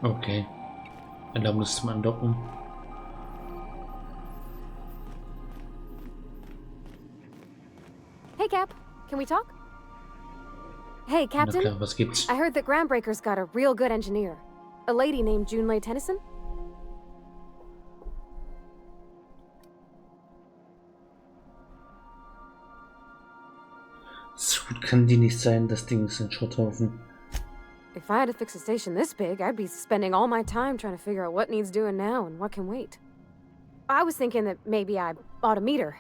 Okay. Erlaubnis zum Andocken. Hey, Cap. Can we talk? Hey, Na Captain. klar, was gibt's? I heard that Groundbreaker's got a real good engineer. A lady named Junlei Tennyson? So gut kann die nicht sein, das Ding ist ein Schrotthaufen. If I had to fix a station this big, I'd be spending all my time trying to figure out what needs doing now and what can wait. I was thinking that maybe I ought to meet her.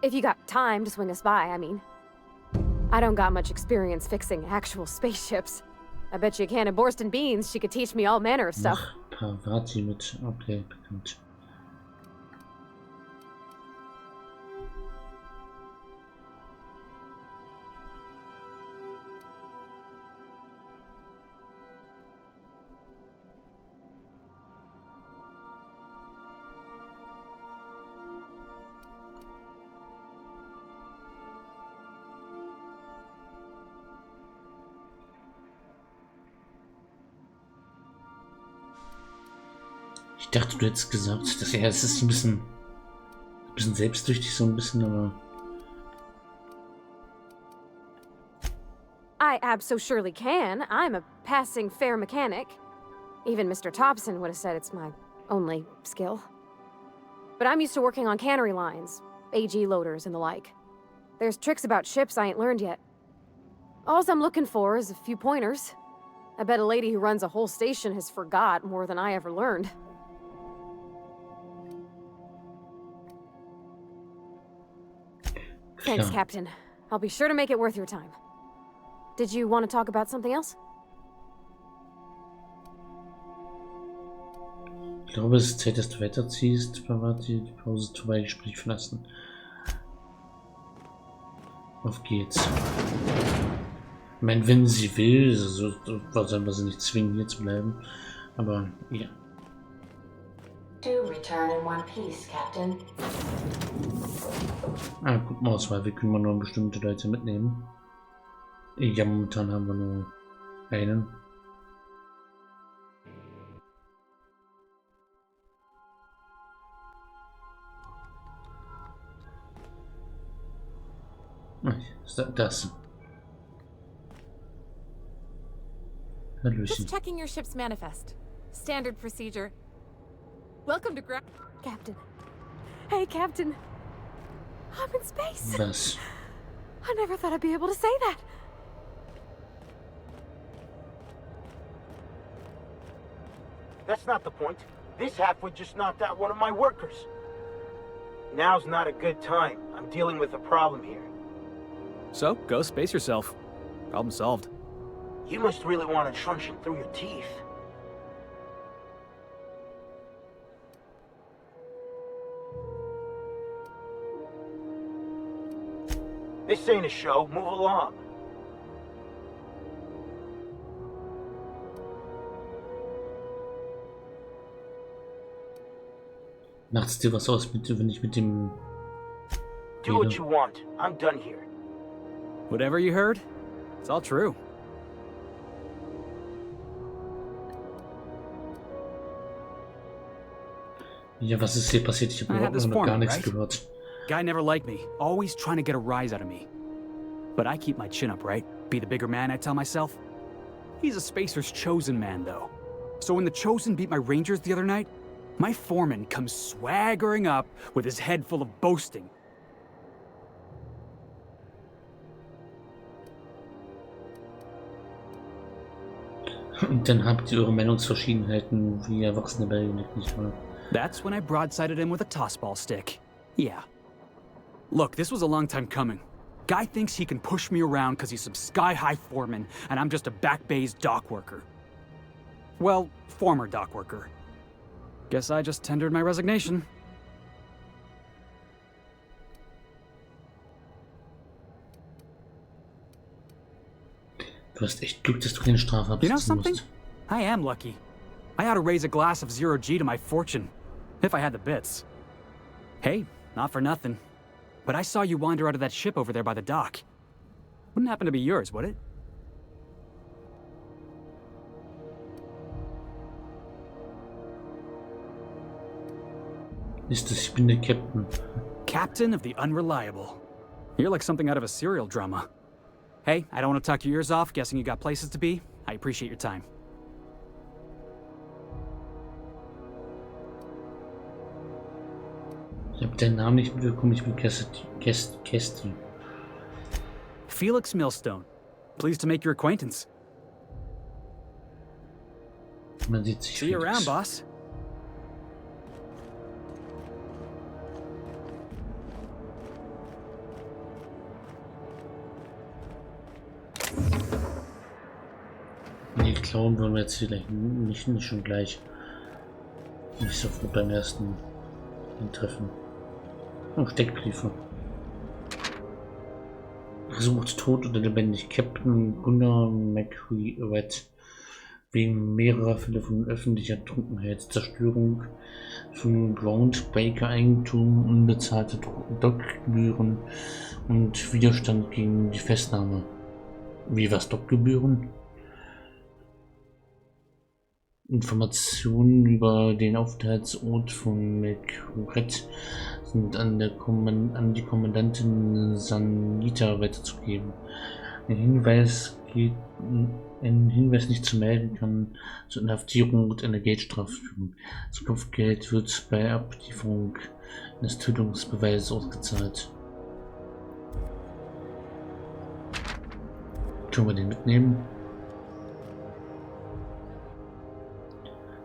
If you got time to swing us by, I mean. I don't got much experience fixing actual spaceships. I bet you a can of Borston beans she could teach me all manner of stuff. Ach, Parvati mit. Okay, bekannt. Ich dachte, du hättest gesagt, dass es ist ein bisschen selbstsüchtig, so ein bisschen, aber. I abso-surely can. I'm a passing fair mechanic. Even Mr. Thompson would have said it's my only skill. But I'm used to working on cannery lines, AG loaders and the like. There's tricks about ships I ain't learned yet. All I'm looking for is a few pointers. I bet a lady who runs a whole station has forgot more than I ever learned. Thanks, Klar. Captain. I'll be sure to make it worth your time. Did you want to talk about something else? Ich glaube, es ist Zeit, dass du weiterziehst. Parvati, die Pause zu weit, Gespräch verlassen. Auf geht's. Ich meine, wenn sie will, so sollen wir sie nicht zwingen, hier zu bleiben. Aber ja. To return in one piece, Captain. Ah, guck mal, Auswahl. Wir können nur bestimmte Leute mitnehmen. Ja, momentan haben wir nur einen. Das. Hallöchen. Just checking your ship's manifest. Standard procedure. Welcome to Captain. Hey, Captain. I'm in space. Was? I never thought I'd be able to say that. That's not the point. This halfwit just knocked out one of my workers. Now's not a good time. I'm dealing with a problem here. So, go space yourself. Problem solved. You must really want to truncheon through your teeth. This ain't a show. Move along. Macht's dir was aus, wenn ich mit dem... Do what you want. I'm done here. Whatever you heard, it's all true. Ja, was ist hier passiert? Ich habe überhaupt noch gar nichts gehört. Guy never liked me, always trying to get a rise out of me. But I keep my chin up, right? Be the bigger man, I tell myself. He's a Spacer's chosen man, though. So when the Chosen beat my Rangers the other night, my foreman comes swaggering up with his head full of boasting. Und dann habt ihr eure Meinungsverschiedenheiten wie erwachsene Bälle, nicht wahr? That's when I broadsided him with a tossball stick. Yeah. Look, this was a long time coming. Guy thinks he can push me around because he's some sky-high foreman, and I'm just a back bay's dock worker. Well, former dock worker. Guess I just tendered my resignation. Du hast echt Glück, dass du keine Strafe You know absitzen something? musst. I am lucky. I ought to raise a glass of 0G to my fortune, if I had the bits. Hey, not for nothing, but I saw you wander out of that ship over there by the dock. Wouldn't happen to be yours, would it? Ist es, ich bin der Captain. Captain of the Unreliable. You're like something out of a serial drama. Hey, I don't want to talk your ears off, guessing you got places to be. I appreciate your time. Ich habe deinen Namen nicht mitbekommen, ich bin Kästi. Felix Millstone. Pleased to make your acquaintance. Man sieht sich. See you around, boss. Nee, klauen wollen wir jetzt vielleicht nicht schon gleich. Nicht sofort beim ersten Treffen. Oh, Steckbriefe. Gesucht, tot oder lebendig. Captain Gunnar McRed. Wegen mehrerer Fälle von öffentlicher Trunkenheit, Zerstörung von Groundbreaker-Eigentum, unbezahlte Dockgebühren und Widerstand gegen die Festnahme. Wie was Dockgebühren? Informationen über den Aufenthaltsort von McRed sind an die Kommandantin Sanita weiterzugeben. Ein Hinweis nicht zu melden kann zur Inhaftierung und einer Geldstrafe führen. Das Kopfgeld wird bei Ablieferung eines Tötungsbeweises ausgezahlt. Können wir den mitnehmen?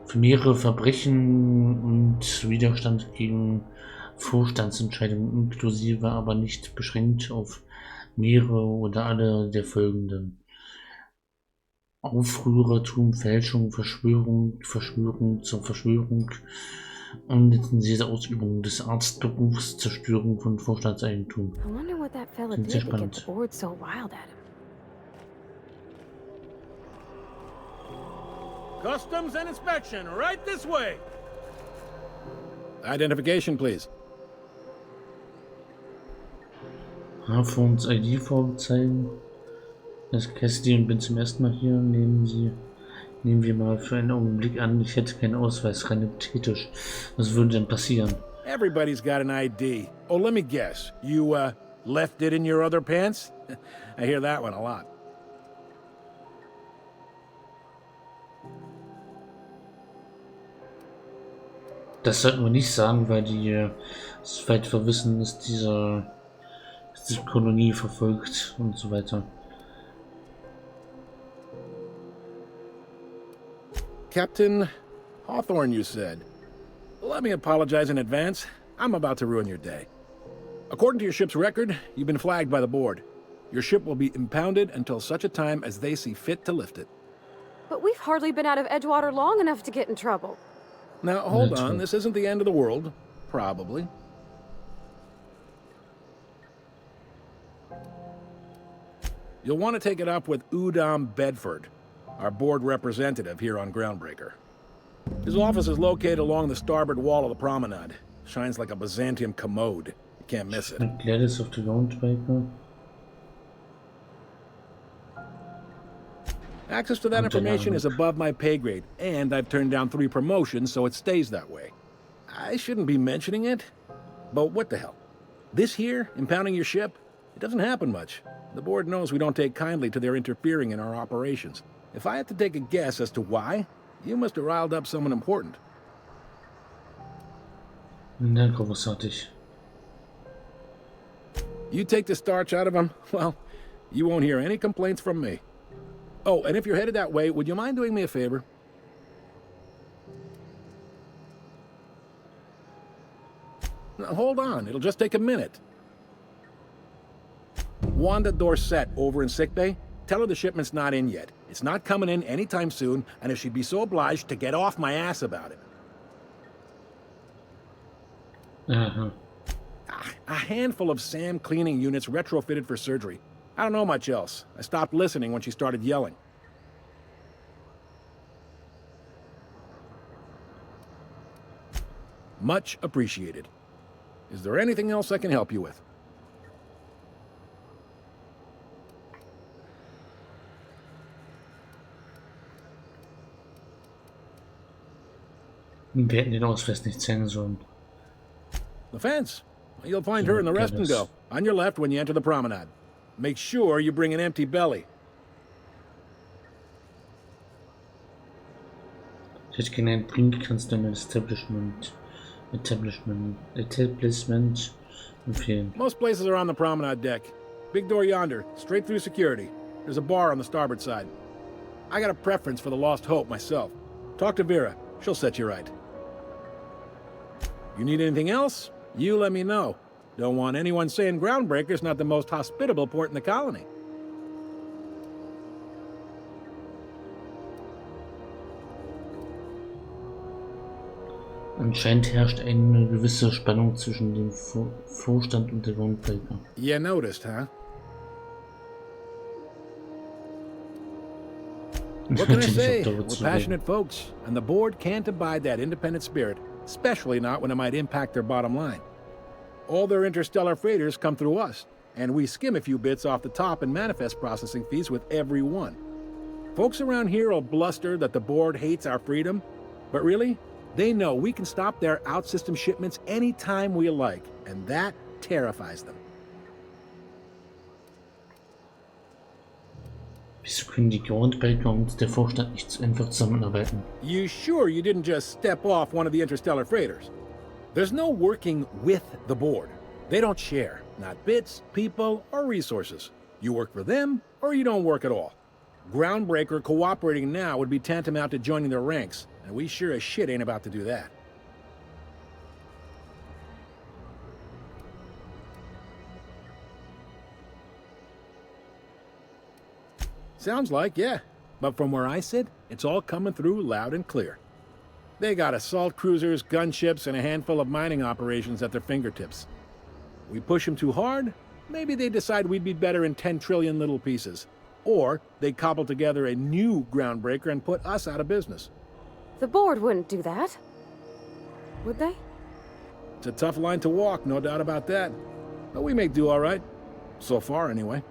Für mehrere Verbrechen und Widerstand gegen Vorstandsentscheidungen inklusive, aber nicht beschränkt auf mehrere oder alle der folgenden: Aufrührertum, Fälschung, Verschwörung zur Verschwörung, unlizenzierte Ausübung des Arztberufs, Zerstörung von Vorstandseigentum. I wonder what that fella Klingt did sehr to get spannend. the board so riled at him. Customs and inspection, right this way. Identification, please. Hafons ID vorzeigen. Das ist Cassidy und bin zum ersten Mal hier. Nehmen wir mal für einen Augenblick an, ich hätte keinen Ausweis, rein hypothetisch. Was würde denn passieren? Everybody's got an ID. Oh, let me guess. You, left it in your other pants? I hear that one a lot. Das sollten wir nicht sagen, weil soweit wir wissen, ist diese Kolonie verfolgt und so weiter. Captain Hawthorne, you said. Let me apologize in advance. I'm about to ruin your day. According to your ship's record, you've been flagged by the board. Your ship will be impounded until such a time as they see fit to lift it. But we've hardly been out of Edgewater long enough to get in trouble. Now, hold That's on. right. This isn't the end of the world. Probably. You'll want to take it up with Udom Bedford, our board representative here on Groundbreaker. His office is located along the starboard wall of the promenade. Shines like a Byzantium commode. You can't miss it. Galaxis auf der Groundbreaker. Access to that information is above my pay grade, and I've turned down 3 promotions, so it stays that way. I shouldn't be mentioning it, but what the hell? This here, impounding your ship, it doesn't happen much. The board knows we don't take kindly to their interfering in our operations. If I had to take a guess as to why, you must have riled up someone important. Na, großartig. You take the starch out of him, well, you won't hear any complaints from me. Oh, and if you're headed that way, would you mind doing me a favor? Now, hold on, it'll just take a minute. Wanda Dorset over in sickbay, tell her the shipment's not in yet. It's not coming in anytime soon, and if she'd be so obliged to get off my ass about it. Aha. A handful of SAM cleaning units retrofitted for surgery. I don't know much else. I stopped listening when she started yelling. Much appreciated. Is there anything else I can help you with? Wir hätten den Ausweis nicht zeigen sollen. The fence. You'll find her in the rest and go, on your left when you enter the promenade. Make sure you bring an empty belly. Ich hätte gerne einen Drink, kannst du ein Establishment empfehlen. Most places are on the promenade deck. Big door yonder, straight through security. There's a bar on the starboard side. I got a preference for the Lost Hope myself. Talk to Vera. She'll set you right. You need anything else? You let me know. Don't want anyone saying Groundbreaker's not the most hospitable port in the colony. Anscheinend herrscht eine gewisse Spannung zwischen dem Vorstand und der Groundbreaker. You noticed, huh? What can I say? We're passionate folks, and the board can't abide that independent spirit, especially not when it might impact their bottom line. All their interstellar freighters come through us, and we skim a few bits off the top in manifest processing fees with every one. Folks around here will bluster that the board hates our freedom, but really, they know we can stop their out-system shipments anytime we like, and that terrifies them. Wieso können die Groundbreaker und der Vorstand nicht einfach zusammenarbeiten? You sure you didn't just step off one of the interstellar freighters? There's no working with the board. They don't share, not bits, people, or resources. You work for them, or you don't work at all. Groundbreaker cooperating now would be tantamount to joining their ranks, and we sure as shit ain't about to do that. Sounds like, yeah. But from where I sit, it's all coming through loud and clear. They got assault cruisers, gunships, and a handful of mining operations at their fingertips. We push them too hard, maybe they decide we'd be better in 10 trillion little pieces. Or they cobble together a new Groundbreaker and put us out of business. The board wouldn't do that. Would they? It's a tough line to walk, no doubt about that. But we make do all right. So far, anyway.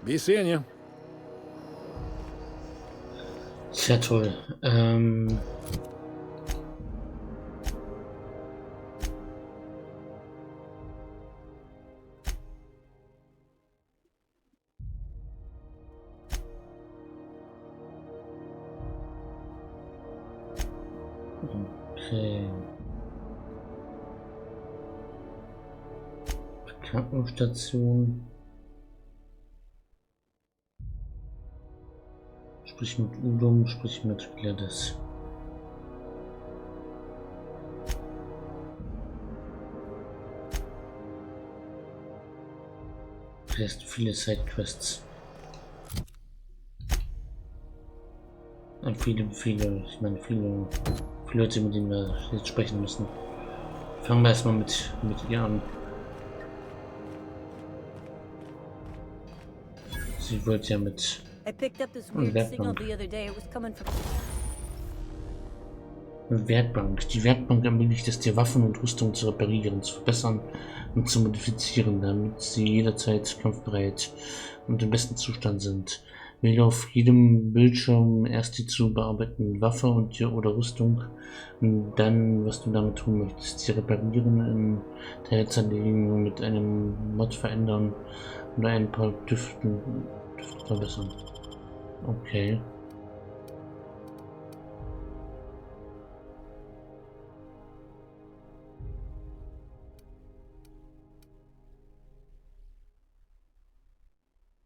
Be seeing you. Sehr toll. Okay. Krankenstation. Sprich mit Udom, sprich mit Gladys. Vielleicht viele Sidequests. Und viele, ich meine viele Leute, mit denen wir jetzt sprechen müssen. Fangen wir erstmal mit ihr an. Sie wollte ja mit I picked up this weird signal the other day. It was coming from... Werkbank. Die Werkbank ermöglicht es dir, Waffen und Rüstung zu reparieren, zu verbessern und zu modifizieren, damit sie jederzeit kampfbereit und im besten Zustand sind. Wähle auf jedem Bildschirm erst die zu bearbeitende Waffe oder Rüstung und dann, was du damit tun möchtest. Sie reparieren, in Teile zerlegen, mit einem Mod verändern oder ein paar Düfte verbessern. Okay.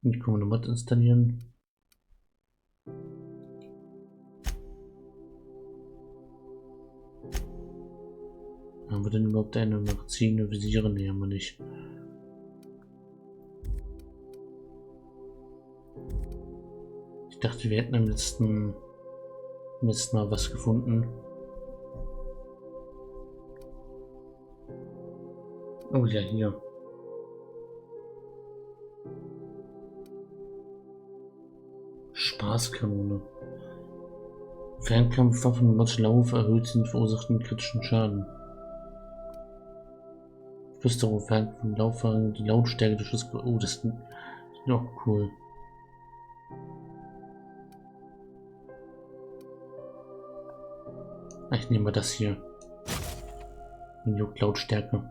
Ich kann eine Mod installieren. Haben wir denn überhaupt eine Magazine, Visiere? Nee, haben wir nicht. Ich dachte, wir hätten am letzten Mal was gefunden. Oh ja, hier. Spaßkanone. Fernkampfwaffen mit Lauf erhöht den verursachten kritischen Schaden. Flüsterung, Fernkampf, Laufwagen, die Lautstärke des Schusses. Oh, das ist noch cool. Ich nehme das hier. Juckt Lautstärke.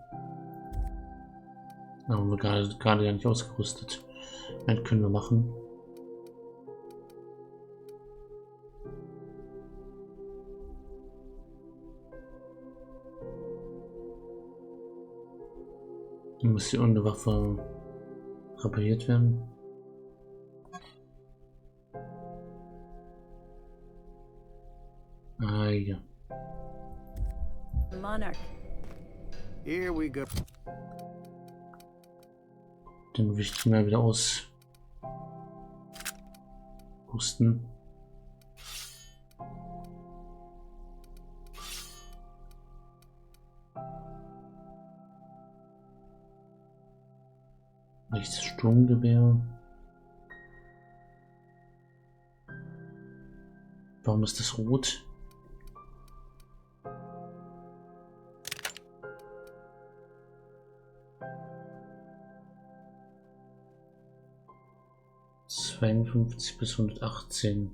Haben wir gerade gar nicht ausgerüstet. Das können wir machen. Dann muss die ohne Waffe repariert werden. Ah ja. Monarch. Here we go. Dann will ich die mal wieder ausrüsten. Rechtes Sturmgewehr. Warum ist das rot? bis 118.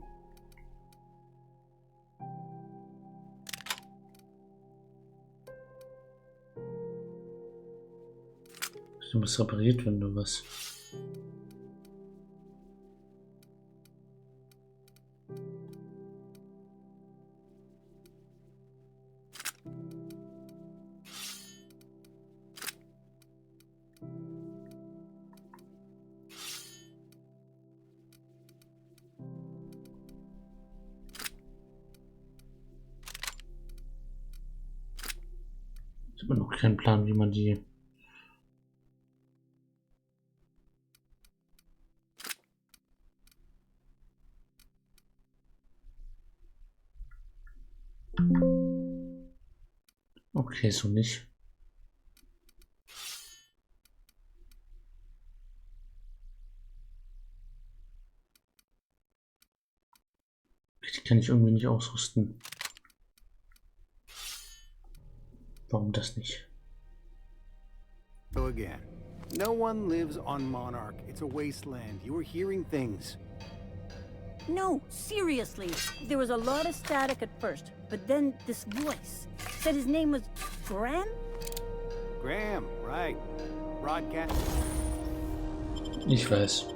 Du musst repariert werden, oder was? Ich habe noch keinen Plan, wie man die okay, so nicht. Die kann ich irgendwie nicht ausrüsten. Warum das nicht? So again. No one lives on Monarch. It's a wasteland. You were hearing things. No, seriously. There was a lot of static at first, but then this voice said his name was Graham? Graham, right. Broadcast. Ich weiß.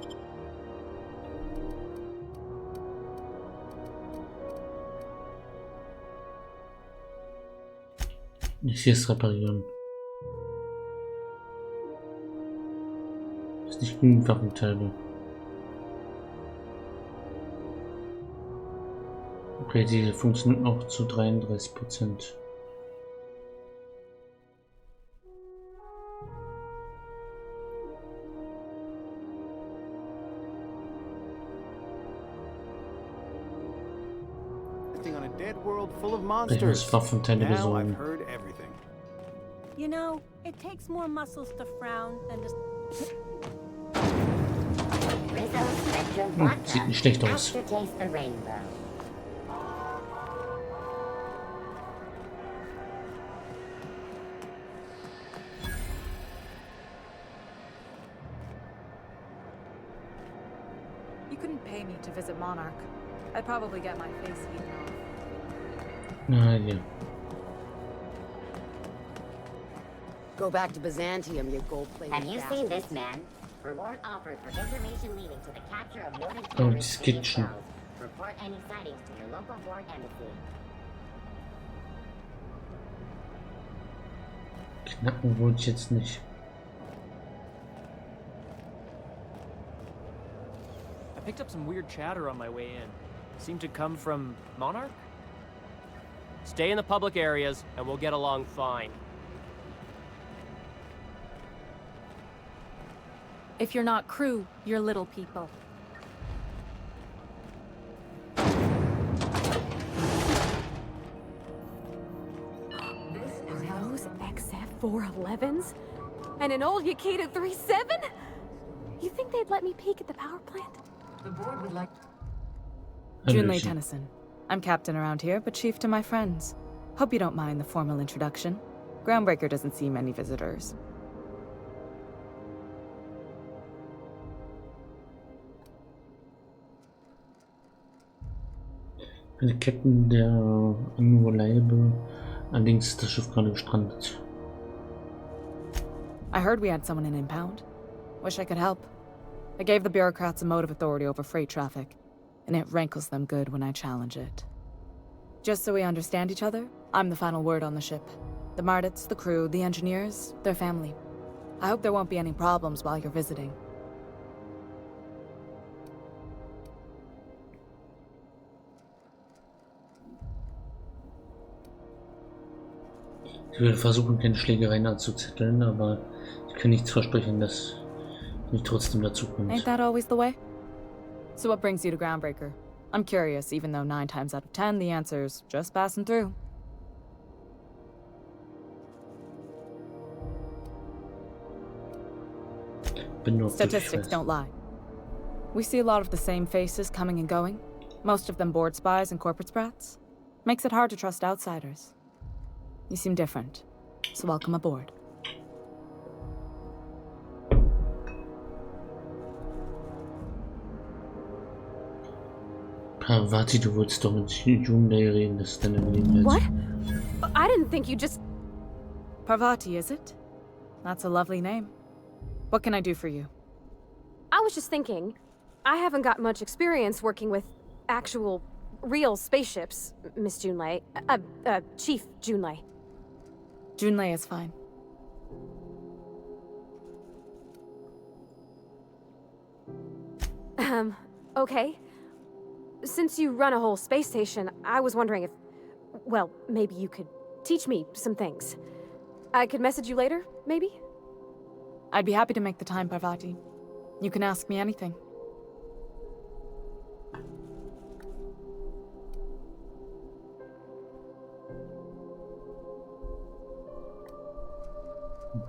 Ich hier ist reparieren. Ist nicht genug Waffenteile. Okay, die funktioniert noch zu 33%. On a dead world full of Ich monsters. muss Waffenteile Now I've besorgen. heard everything. You know, it takes more muscles to frown than to... Sieht nicht schlecht aus. You couldn't pay me to visit Monarch. I'd probably get my face eaten off. Na ja. Go back to Byzantium, you gold-plated Have you bastard. seen this man? Reward offered for information leading to the capture of noted Oh, terrorists das in geht schon. themselves. Report any sightings to your local foreign embassy. Knacken wollte ich jetzt nicht. I picked up some weird chatter on my way in. Seemed to come from Monarch? Stay in the public areas and we'll get along fine. If you're not crew, you're little people. Those XF411s? And an old Yakita 37? You think they'd let me peek at the power plant? The board would like... Junlei Hallöchen. Tennyson. I'm captain around here, but chief to my friends. Hope you don't mind the formal introduction. Groundbreaker doesn't see many visitors. bin der Captain der Angeleibe. Allerdings ist das Schiff gerade gestrandet. I heard we had someone in impound. Wish I could help. I gave the bureaucrats a motive authority over freight traffic, and it rankles them good when I challenge it. Just so we understand each other, I'm the final word on the ship. The Mardits, the crew, the engineers, their family. I hope there won't be any problems while you're visiting. Ich werde versuchen, keine Schlägereien anzuzetteln, aber ich kann nichts versprechen, dass nicht trotzdem dazu kommt. Ain't that always the way? So what brings you to Groundbreaker? I'm curious, even though 9 times out of 10 the answer's just passing through. Statistics don't lie. We see a lot of the same faces coming and going, most of them board spies and corporate sprats. Makes it hard to trust outsiders. You seem different, so welcome aboard. Parvati, du wolltest doch mit Hyundai reden, das ist deine Gelegenheit. What? I didn't think you just... Parvati, is it? That's a lovely name. What can I do for you? I was just thinking, I haven't got much experience working with actual, real spaceships, Miss Junlei. Chief Junlei. Junlei is fine. Okay. Since you run a whole space station, I was wondering if... Well, maybe you could teach me some things. I could message you later, maybe? I'd be happy to make the time, Parvati. You can ask me anything.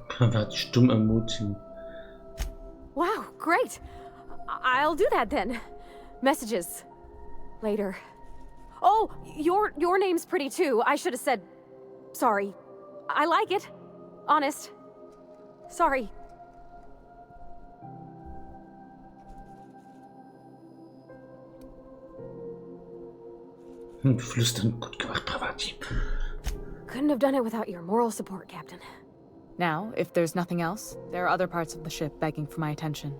Parvati stumm ermutigen. Wow, great! I'll do that then. Messages. Later. Oh, your name's pretty too. I should have said... Sorry. I like it. Honest. Sorry. Flüstern, gut gemacht, Parvati. Couldn't have done it without your moral support, Captain. Now, if there's nothing else, there are other parts of the ship begging for my attention.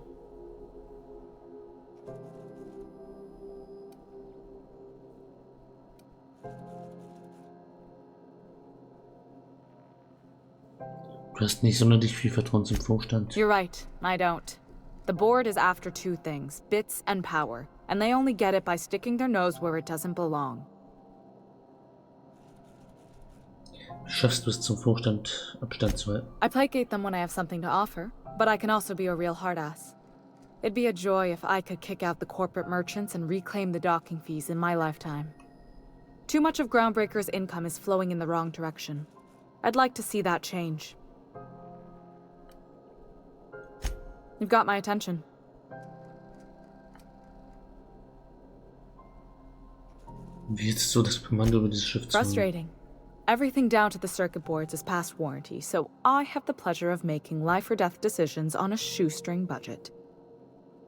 Du hast nicht sonderlich viel Vertrauen zum Vorstand. You're right, I don't. The board is after 2 things, bits and power, and they only get it by sticking their nose where it doesn't belong. Schaffst du es zum Vorstand Abstand zu halten? I placate them when I have something to offer, but I can also be a real hard-ass. It'd be a joy if I could kick out the corporate merchants and reclaim the docking fees in my lifetime. Too much of Groundbreaker's income is flowing in the wrong direction. I'd like to see that change. You've got my attention. Wie jetzt so das Kommando über dieses Schiff zu haben? Frustrating. Everything down to the circuit boards is past warranty, so I have the pleasure of making life-or-death decisions on a shoestring budget.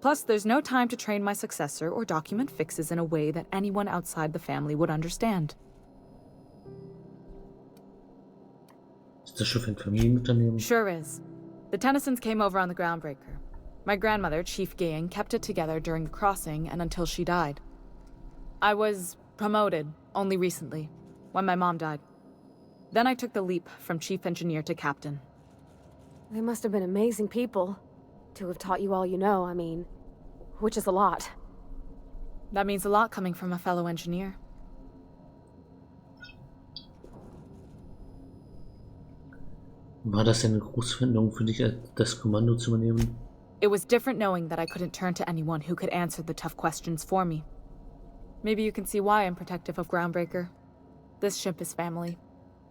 Plus, there's no time to train my successor or document fixes in a way that anyone outside the family would understand. Ist das Schiff ein Familienunternehmen? Sure is. The Tennysons came over on the Groundbreaker. My grandmother, Chief Gang, kept it together during the crossing and until she died. I was promoted only recently, when my mom died. Then I took the leap from chief engineer to captain. They must have been amazing people to have taught you all you know, I mean, which is a lot. That means a lot coming from a fellow engineer. War das eine große Veränderung für dich, das Kommando zu übernehmen? It was different knowing that I couldn't turn to anyone who could answer the tough questions for me. Maybe you can see why I'm protective of Groundbreaker. This ship is family.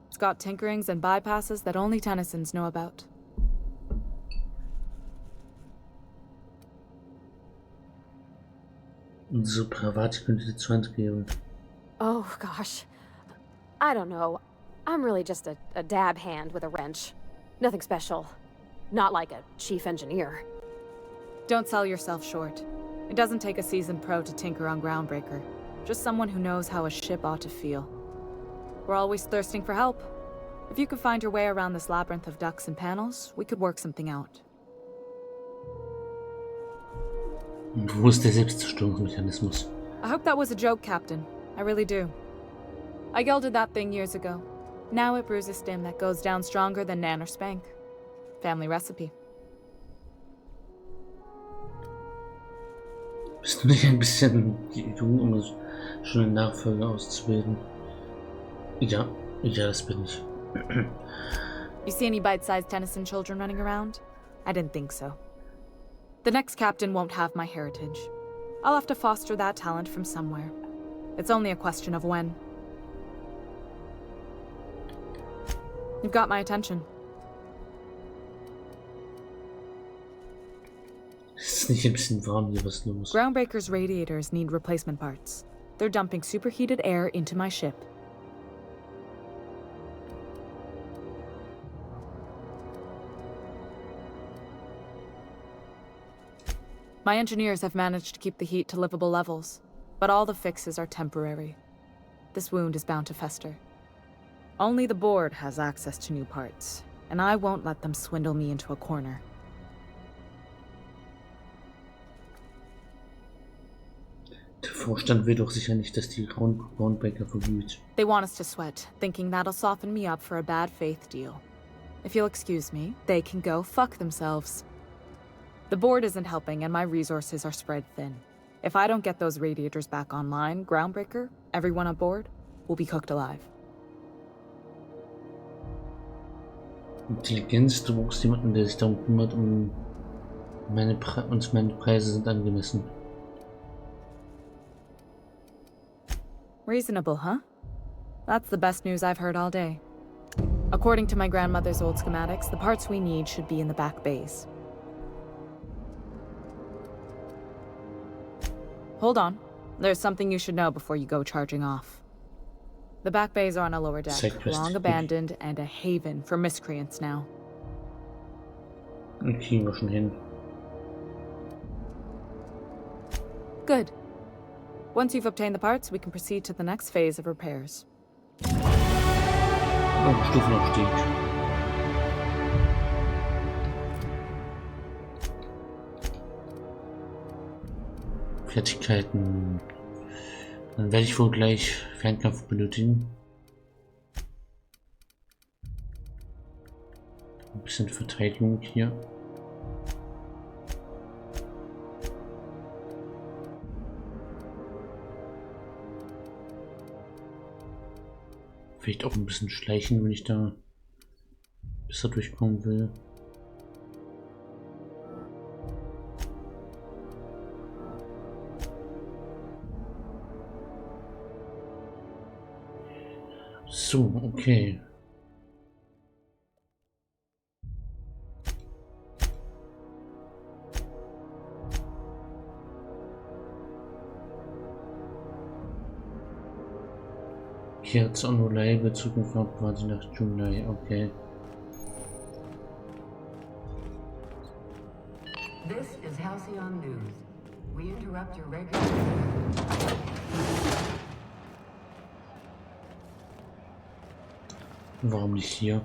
It's got tinkerings and bypasses that only Tennysons know about. So Parvati könnte dir zur Hand geben. Oh, gosh. I don't know. I'm really just a dab hand with a wrench. Nothing special. Not like a chief engineer. Don't sell yourself short. It doesn't take a seasoned pro to tinker on Groundbreaker. Just someone who knows how a ship ought to feel. We're always thirsting for help. If you could find your way around this labyrinth of ducts and panels, we could work something out. Wo ist der Selbstzerstörungsmechanismus? I hope that was a joke, Captain. I really do. I gelded that thing years ago. Now it brews a stim that goes down stronger than Nan or Spank. Family recipe. Bist du nicht ein bisschen jung, um schon einen Nachfolger auszubilden? Ja, das bin ich. You see any bite-sized Tennyson children running around? I didn't think so. The next captain won't have my heritage. I'll have to foster that talent from somewhere. It's only a question of when. You've got my attention. Es ist nicht ein bisschen warm hier, was los? Groundbreaker's radiators need replacement parts. They're dumping superheated air into my ship. My engineers have managed to keep the heat to livable levels, but all the fixes are temporary. This wound is bound to fester. Only the board has access to new parts, and I won't let them swindle me into a corner. Der Vorstand will doch sicher nicht, dass die Groundbreaker verglüht. They want us to sweat, thinking that'll soften me up for a bad faith deal. If you'll excuse me, they can go fuck themselves. The board isn't helping, and my resources are spread thin. If I don't get those radiators back online, Groundbreaker, everyone on board, will be cooked alive. Intelligenz, du brauchst jemanden, der sich darum kümmert, meine Preise sind angemessen. Reasonable, huh? That's the best news I've heard all day. According to my grandmother's old schematics, the parts we need should be in the back bays. Hold on. There's something you should know before you go charging off. The back bays are on a lower deck, long abandoned, and a haven for miscreants now. Kriegen wir schon hin. Good. Once you've obtained the parts, we can proceed to the next phase of repairs. Oh, Stufenaufstieg. Fertigkeiten. Dann werde ich wohl gleich Fernkampf benötigen. Ein bisschen Verteidigung hier. Vielleicht auch ein bisschen schleichen, wenn ich da besser durchkommen will. So, okay. Jetzt auch nur Leihbezug quasi nach Juni, okay. This is Halcyon News. We interrupt your regular... Warum nicht hier?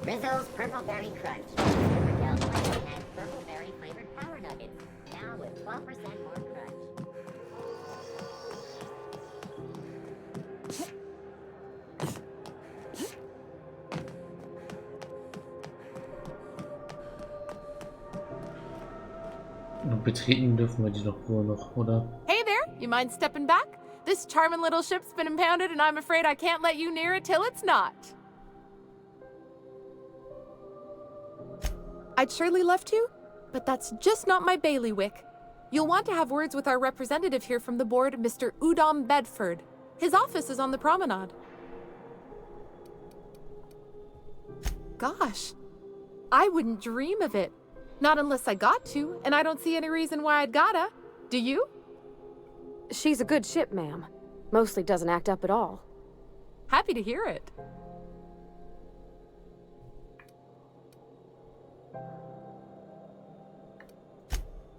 Rizzo's Purple Berry Crunch. Miguel's Lemon and Purple Berry flavored Power Nuggets. Now with 12% more crunch. Betreten dürfen wir die doch wohl noch, oder? Hey there, you mind stepping back? This charming little ship's been impounded and I'm afraid I can't let you near it till it's not. I'd surely love to, but that's just not my bailiwick. You'll want to have words with our representative here from the board, Mr. Udom Bedford. His office is on the promenade. Gosh, I wouldn't dream of it. Not unless I got to, and I don't see any reason why I'd gotta. Do you? She's a good ship, ma'am. Mostly doesn't act up at all. Happy to hear it.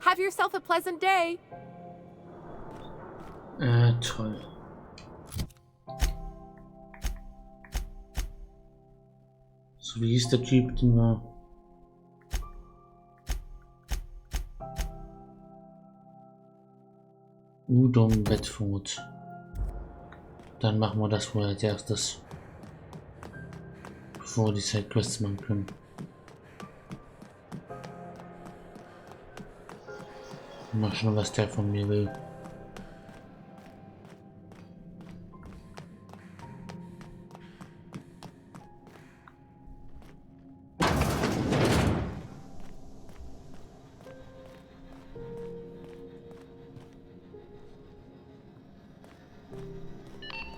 Have yourself a pleasant day. Toll. So, wie hieß der Typ, den wir... Udom Bedford. Dann machen wir das wohl als erstes. Bevor wir die Sidequests machen können. Mal schauen, was der von mir will.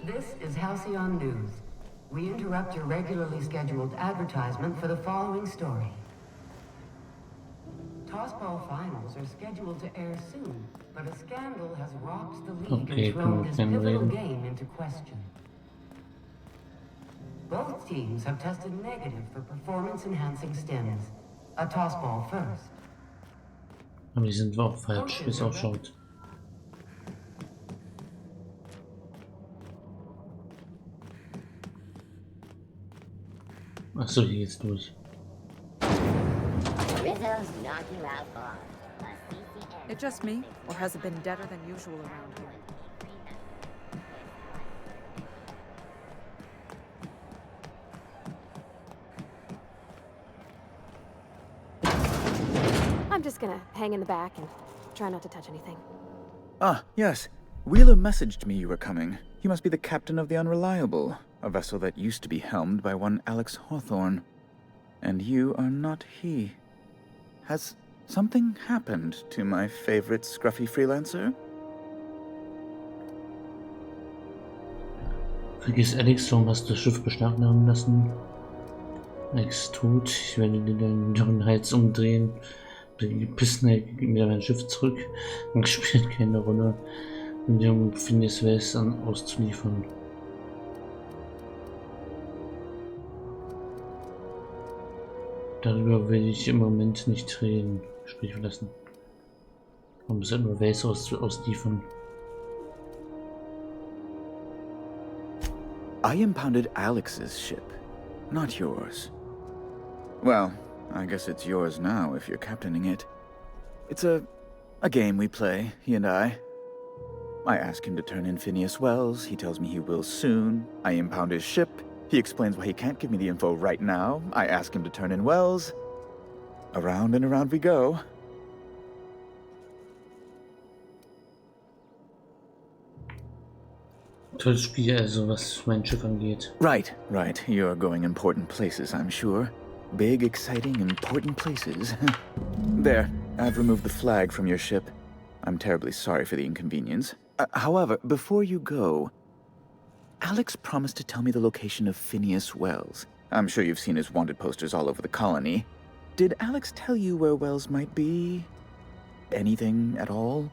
This is Halcyon News. We interrupt your regularly scheduled advertisement for the following story. Tossball finals are scheduled to air soon, but a scandal has rocked the league and thrown this pivotal game into question. Both teams have tested negative for performance-enhancing stims. A tossball first. Aber die sind auch falsch, wie es ausschaut. Achso, hier geht's durch. It just me, or has it been deader than usual around here? I'm just gonna hang in the back and try not to touch anything. Ah, yes. Wheeler messaged me you were coming. You must be the captain of the Unreliable, a vessel that used to be helmed by one Alex Hawthorne. And you are not he. Has something happened to my favorite scruffy freelancer? Vergiss Alex, warum hast du das Schiff beschlagnahmen lassen? Alex tot, ich werde dir deinen dürren Hals umdrehen. Die Pissenheit gibt mir mein Schiff zurück. Und spielt keine Rolle, um den Phineas West auszuliefern. Darüber will ich im Moment nicht reden. Sprich verlassen. Man muss halt nur West ausliefern. I impounded Alex's ship, not yours. Well, I guess it's yours now if you're captaining it. It's a game we play, he and I. I ask him to turn in Phineas Wells, he tells me he will soon. I impound his ship, he explains why he can't give me the info right now. I ask him to turn in Wells. Around and around we go. Tolles Spiel, also was mein Schiff angeht. Right. You're going important places, I'm sure. Big, exciting, important places. There, I've removed the flag from your ship. I'm terribly sorry for the inconvenience. However, before you go, Alex promised to tell me the location of Phineas Wells. I'm sure you've seen his wanted posters all over the colony. Did Alex tell you where Wells might be? Anything at all?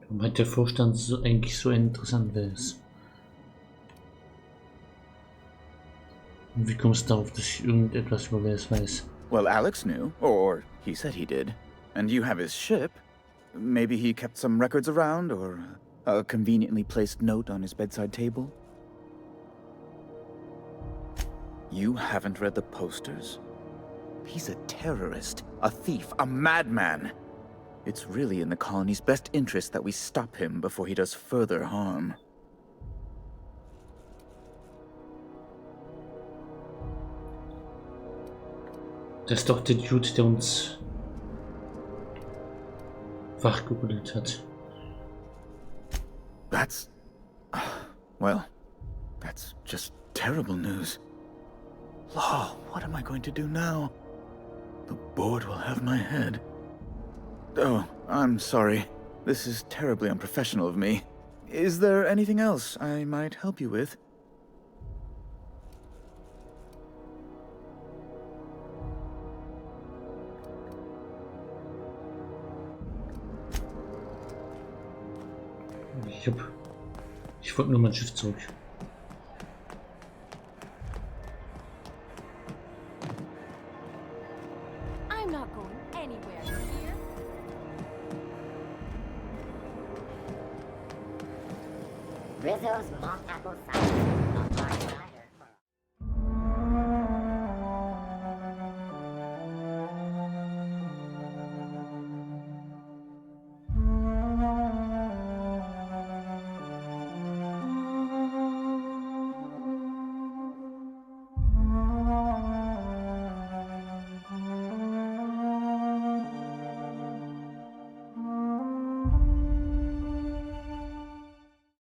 Warum hat der Vorstand eigentlich so interessant ist? Und wie kommst du darauf, dass ich irgendetwas über Wells weiß? Well, Alex knew, or he said he did. And you have his ship. Maybe he kept some records around, or a conveniently placed note on his bedside table. You haven't read the posters? He's a terrorist, a thief, a madman. It's really in the colony's best interest that we stop him before he does further harm. Das ist doch der Dude, der uns wachgerüttelt hat. That's... well, that's just terrible news. Law, what am I going to do now? The board will have my head. Oh, I'm sorry. This is terribly unprofessional of me. Is there anything else I might help you with? Ich wollte nur mein Schiff zurück. I'm not going anywhere here. Rizzo's mock apple cider.